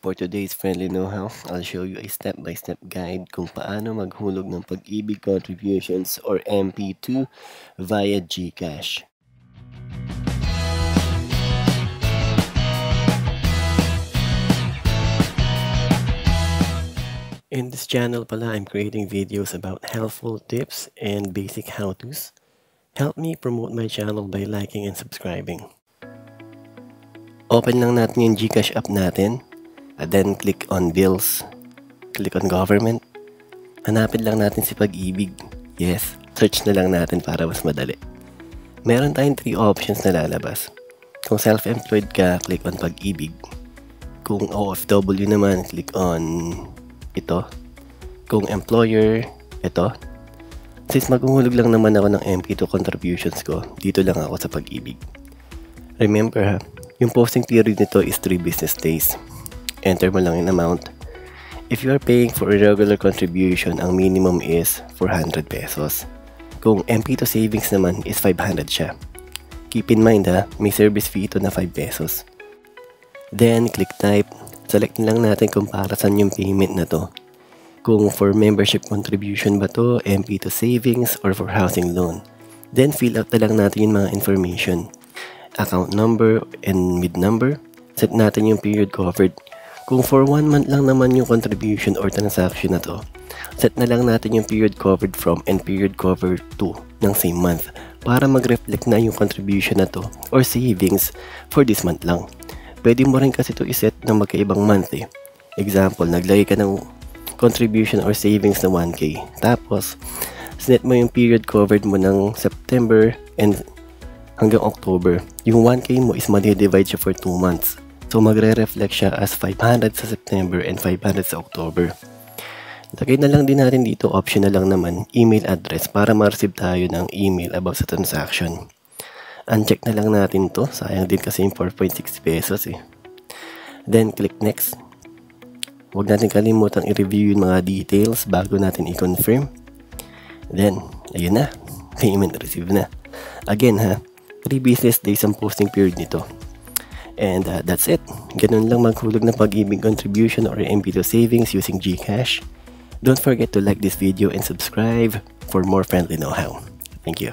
For today's friendly know-how, I'll show you a step-by-step guide kung paano maghulog ng pag-ibig contributions or MP2 via GCash. In this channel pala, I'm creating videos about helpful tips and basic how-tos. Help me promote my channel by liking and subscribing. Open lang natin yung GCash app natin. Then click on bills, click on government, hanapin lang natin si Pag-ibig. Yes, search na lang natin para mas madali. Meron tayong 3 options na lalabas. Kung self-employed ka, click on Pag-ibig. Kung OFW naman, click on ito. Kung employer, ito. Since maghuhulog lang naman ako ng MP2 contributions ko, dito lang ako sa Pag-ibig. Remember ha, yung posting period nito is 3 business days. Enter mo lang yung amount. If you are paying for a regular contribution, ang minimum is 400 pesos. Kung MP2 savings naman is 500 siya. Keep in mind ha, may service fee ito na 5 pesos. Then, click type. Select lang natin kung para saan yung payment na to. Kung for membership contribution ba to, MP2 savings, or for housing loan. Then, fill out na lang natin yung mga information. Account number and MID number. Set natin yung period covered. Kung for 1 month lang naman yung contribution or transaction na to, set na lang natin yung period covered from and period covered to ng same month para mag-reflect na yung contribution na to or savings for this month lang. Pwede mo rin kasi to iset ng magkaibang month eh. Example, naglagay ka ng contribution or savings na 1K. Tapos, set mo yung period covered mo ng September and hanggang October. Yung 1K mo is ma-divide siya for 2 months. So, magre-reflect siya as 500 sa September and 500 sa October. Lagay na lang din natin dito, optional lang naman, email address para ma-receive tayo ng email about sa transaction. Uncheck na lang natin to. Sayang din kasi yung 4.6 pesos eh. Then, click next. Huwag natin kalimutang i-review yung mga details bago natin i-confirm. Then, ayun na. Payment received na. Again ha, 3 business days ang posting period nito. And that's it. Ganun lang maghulog ng Pag-ibig contribution or MP2 savings using GCash. Don't forget to like this video and subscribe for more friendly know-how. Thank you.